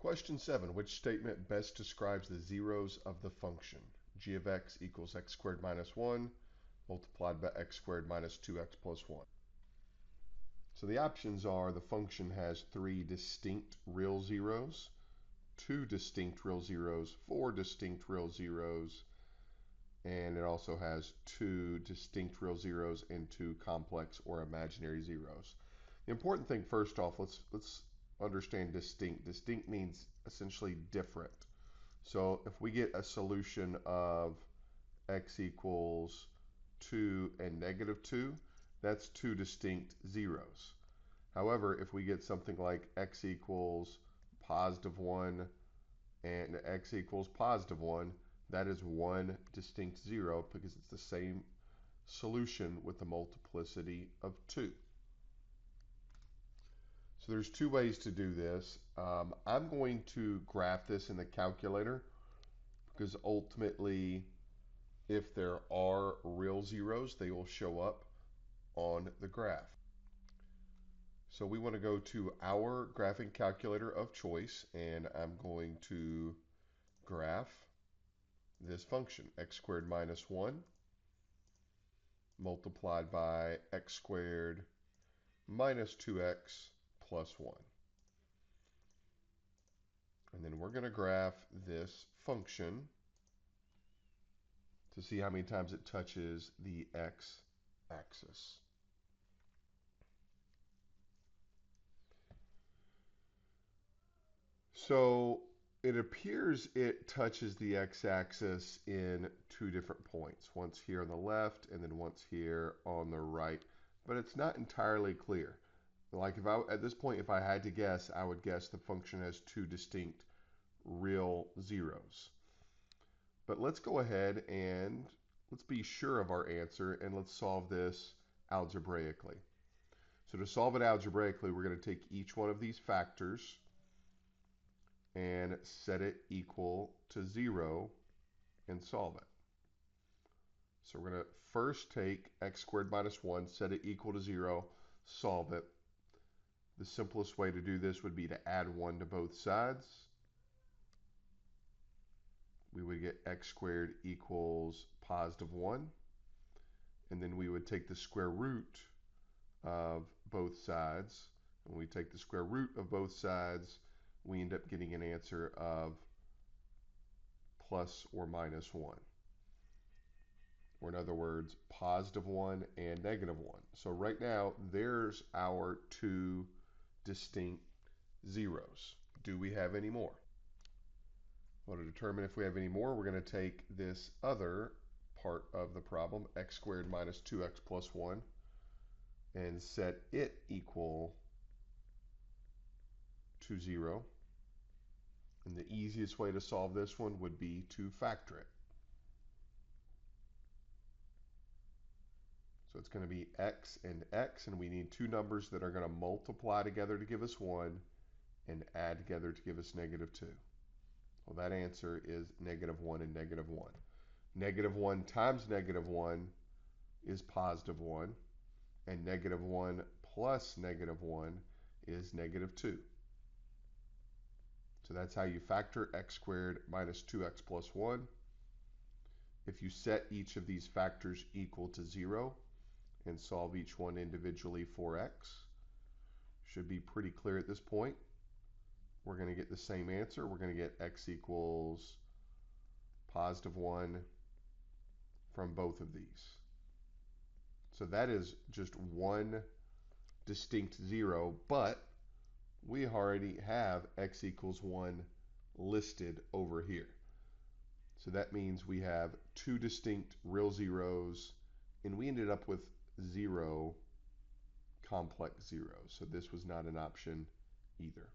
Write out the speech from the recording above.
Question 7. Which statement best describes the zeros of the function g of x equals x squared minus 1 multiplied by x squared minus 2x plus 1? So the options are the function has 3 distinct real zeros, 2 distinct real zeros, 4 distinct real zeros, and it also has 2 distinct real zeros and 2 complex or imaginary zeros. The important thing first off, let's understand distinct. Distinct means essentially different. So if we get a solution of x equals 2 and negative 2, that's 2 distinct zeros. However, if we get something like x equals positive 1 and x equals positive 1, that is 1 distinct zero because it's the same solution with the multiplicity of 2. So there's 2 ways to do this. I'm going to graph this in the calculator because ultimately if there are real zeros, they will show up on the graph. So we want to go to our graphing calculator of choice, and I'm going to graph this function, x squared minus 1 multiplied by x squared minus 2x plus 1. And then we're going to graph this function to see how many times it touches the x-axis. So it appears it touches the x-axis in 2 different points, once here on the left and then once here on the right, but it's not entirely clear. Like at this point, if I had to guess, I would guess the function has 2 distinct real zeros. But let's go ahead and let's be sure of our answer and let's solve this algebraically. So to solve it algebraically, we're going to take each one of these factors and set it equal to 0 and solve it. So we're going to first take x squared minus 1, set it equal to 0, solve it. The simplest way to do this would be to add 1 to both sides. We would get x squared equals positive 1. And then we would take the square root of both sides. When we take the square root of both sides, we end up getting an answer of plus or minus 1. Or in other words, positive 1 and negative 1. So right now, there's our 2 distinct zeros. Do we have any more? Well, to determine if we have any more, we're going to take this other part of the problem, x squared minus 2x plus 1, and set it equal to 0. And the easiest way to solve this one would be to factor it. So it's going to be x, and we need 2 numbers that are going to multiply together to give us 1 and add together to give us negative 2. Well, that answer is negative 1 and negative 1. Negative 1 times negative 1 is positive 1, and negative 1 plus negative 1 is negative 2. So that's how you factor x squared minus 2x plus 1. If you set each of these factors equal to 0 and solve each one individually for x, should be pretty clear at this point. We're going to get the same answer. We're going to get x equals positive 1 from both of these. So that is just one distinct 0, but we already have x equals 1 listed over here. So that means we have 2 distinct real zeros, and we ended up with 0 complex zeros. So this was not an option either.